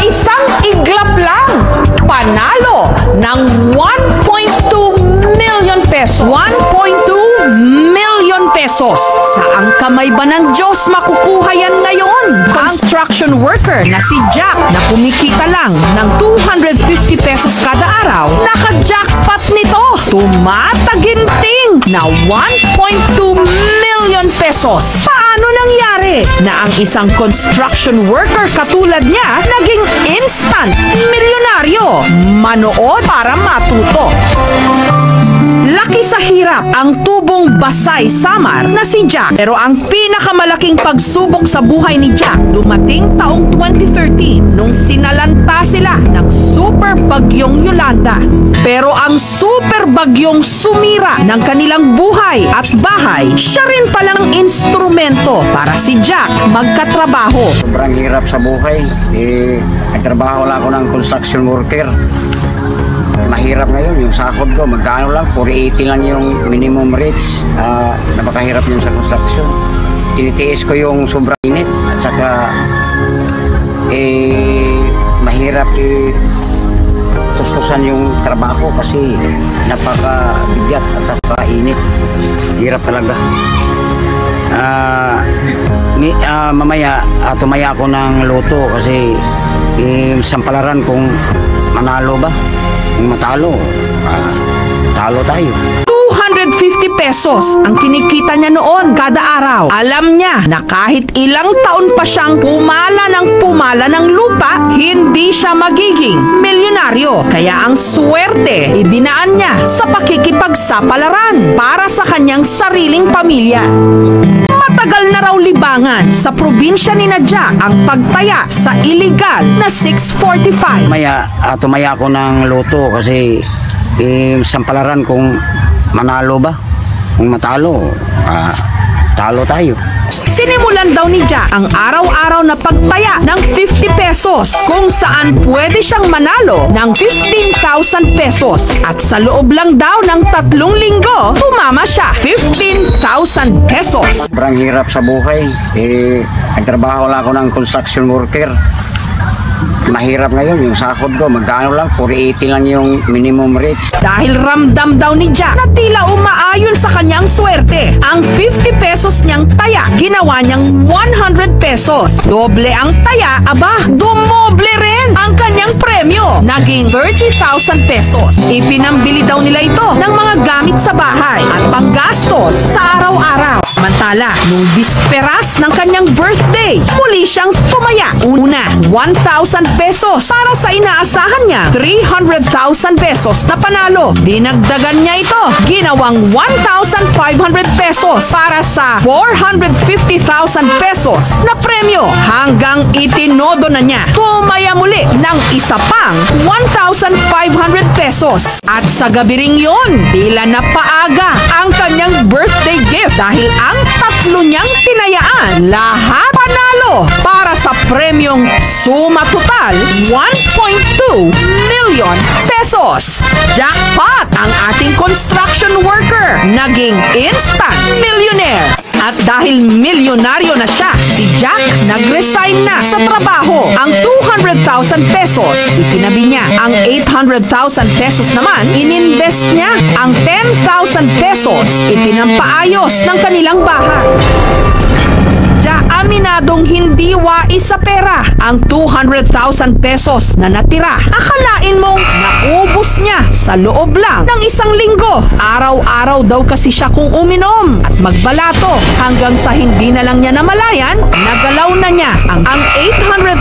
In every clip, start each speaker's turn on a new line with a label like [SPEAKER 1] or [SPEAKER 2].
[SPEAKER 1] isang iglap lang, panalo ng 1.2 million pesos. 1.2 million pesos. Saan kamay ba ng Diyos makukuha yan ngayon? Construction worker na si Jack na kumikita lang ng 250 pesos kada araw, naka-jackpot nito. Tumataginting na 1.2 million pesos. Paano nangyari na ang isang construction worker katulad niya naging instant milyonaryo? Manood para matuto. Laki sa hirap ang tubong Basay, Samar na si Jack. Pero ang pinakamalaking pagsubok sa buhay ni Jack dumating taong 2013 nung sinalanta sila ng super bagyong Yolanda. Pero ang super bagyong sumira ng kanilang buhay at bahay, siya rin palang instrumento para si Jack magkatrabaho.
[SPEAKER 2] Sobrang hirap sa buhay. Nagtrabaho lang ako ng construction worker. Mahirap ngayon yung sahod ko, magkano lang, 480 lang yung minimum rates. Napakahirap yung sa construction. Tinitiis ko yung sobrang init at saka mahirap tustusan yung trabaho kasi napakabigat at saka init. Hirap talaga. Mamaya tumaya ako ng loto kasi sampalaran kung manalo ba. Kung matalo, talo tayo.
[SPEAKER 1] 250 pesos ang kinikita niya noon kada araw. Alam niya na kahit ilang taon pa siyang pumala ng lupa, hindi siya magiging milyonaryo. Kaya ang swerte, idinaan niya sa pakikipagsapalaran para sa kanyang sariling pamilya. Matagal na raw libangan sa probinsya ni Jack ang pagtaya sa illegal na 645.
[SPEAKER 2] Tumaya ako ng loto kasi sampalaran kung manalo ba. Kung matalo, talo tayo.
[SPEAKER 1] Sinimulan daw ni Jack ang araw-araw na pagtaya ng 50 pesos kung saan pwede siyang manalo ng 15,000 pesos. At sa loob lang daw ng 3 linggo, tumama siya 15,000 pesos.
[SPEAKER 2] Sobrang hirap sa buhay. Nagtrabaho lang ako ng construction worker. Mahirap ngayon yung sahod ko, magkano lang, 480 lang yung minimum rates.
[SPEAKER 1] Dahil ramdam daw ni Jack na tila umaayon sa kanyang swerte, ang 50 pesos niyang taya, ginawa niyang 100 pesos. Doble ang taya, aba, dumoble rin ang kanyang premyo. Naging 30,000 pesos. Ipinambili daw nila ito ng mga gamit sa bahay at panggastos sa araw-araw. Samantala, nung bisperas ng kanyang birthday, muli siyang tumaya. Una, 1,000 pesos para sa inaasahan niya 300,000 pesos na panalo. Dinagdagan niya ito, ginawang 1,500 pesos para sa 450,000 pesos na premyo hanggang itinodo na niya. Tumaya muli ng isa pang 1,500 pesos. At sa gabi ring yun, tila napaaga ang kanyang birthday gift dahil ang 3 niyang tinayaan, lahat panalo para sa premyong suma total 1.2 million pesos. Jackpot! Ang ating construction worker naging instant millionaire. At dahil milyonaryo na siya, si Jack nag-resign na sa trabaho. Ang 200,000 pesos, itinabi niya. Ang 800,000 pesos naman, ininvest niya. Ang 10,000 pesos, ipinampaayos ng kanilang bahay. Aminadong hindi wais sa pera ang 200,000 pesos na natira. Akalain mong naubos niya sa loob lang ng 1 linggo. Araw-araw daw kasi siya kung uminom at magbalato hanggang sa hindi na lang niya namalayan, nagalaw na niya ang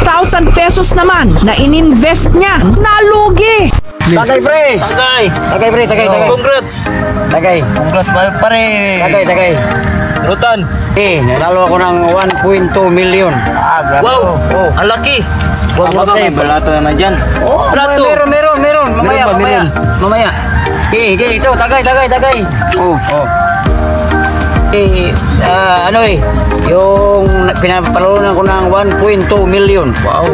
[SPEAKER 1] 800,000 pesos naman na ininvest niya. Nalugi.
[SPEAKER 2] Tagay pre! Tagay.
[SPEAKER 3] Congrats!
[SPEAKER 2] Tagay.
[SPEAKER 3] Congrats pare!
[SPEAKER 2] Tagay.
[SPEAKER 3] Rutan!
[SPEAKER 2] Nanalo ako ng 1.2 million.
[SPEAKER 3] Grabe.
[SPEAKER 2] Wow!
[SPEAKER 3] Oh, ang laki!
[SPEAKER 2] May balato naman dyan.
[SPEAKER 3] Balato.
[SPEAKER 2] Meron. Mamaya. Ito, tagay. Yung pinapalalunan ko ng 1.2 million.
[SPEAKER 3] Wow!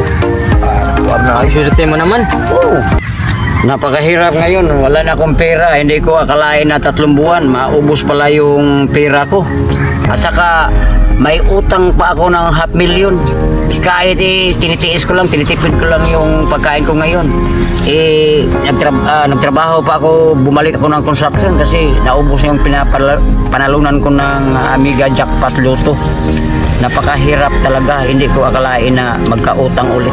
[SPEAKER 3] Ayos mo naman.
[SPEAKER 2] Napakahirap ngayon, wala na akong pera. Hindi ko akalain na 3 buwan, maubos pala yung pera ko. At saka may utang pa ako ng 500,000. Kahit tinitiis ko lang, tinitipid ko lang yung pagkain ko ngayon. Nagtrabaho pa ako, bumalik ako ng construction kasi naubos yung panalunan ko ng Amiga Jackpot Lotto. Napakahirap talaga, hindi ko akalain na magkautang ulit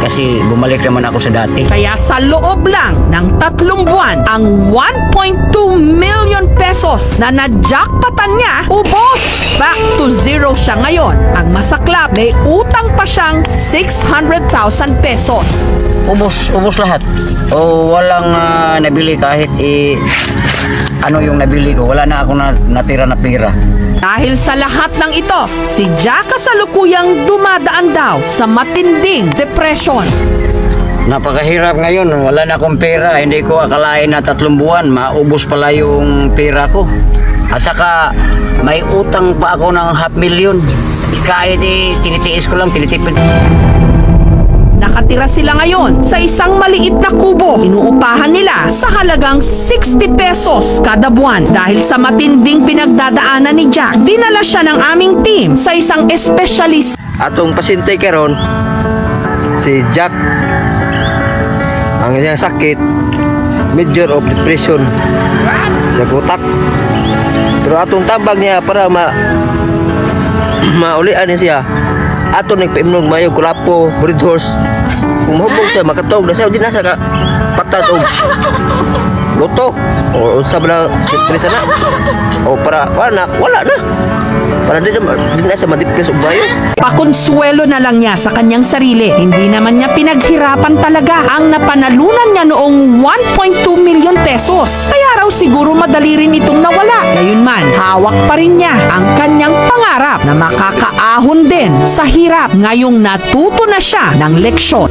[SPEAKER 2] kasi bumalik naman ako sa dati.
[SPEAKER 1] Kaya sa loob lang ng 3 buwan, ang 1.2 million pesos na na-jackpotan niya, ubos! Back to zero siya ngayon. Ang masaklap, may utang pa siyang 600,000 pesos.
[SPEAKER 2] Ubos lahat. O walang nabili kahit ano yung nabili ko. Wala na ako natira na pera.
[SPEAKER 1] Dahil sa lahat ng ito, si Jack kasalukuyang dumadaan daw sa matinding depression.
[SPEAKER 2] Napakahirap ngayon. Wala na akong pera. Hindi ko akalain na 3 buwan. Maubos pala yung pera ko. At saka may utang pa ako ng 500,000. Kahit tinitiis ko lang, tinitipid.
[SPEAKER 1] Nakatira sila ngayon sa isang maliit na kubo. Inuupahan nila sa halagang 60 pesos kada buwan. Dahil sa matinding pinagdadaanan ni Jack, dinala siya ng aming team sa isang espesyalista.
[SPEAKER 4] Atong pasyente karon si Jack, ang iyang sakit major of depression sa utak. Pero atong tabang niya para maulian niya siya, ato nagpaimnog mayo kulapo red horse. Kung mahubog siya makatog na siya, di na siya ka patat o loto o unsa ba stress na o para na wala na, para di na siya ma-depress o bayo.
[SPEAKER 1] Pakonsuelo na lang niya sa kanyang sarili. Hindi naman niya pinaghirapan talaga ang napanalunan niya noong 1.2 million pesos. Kaya raw siguro madali rin itong nawala. Gayunman, hawak pa rin niya ang kanyang pangarap na makakaahon din sa hirap ngayong natuto na siya ng leksyon.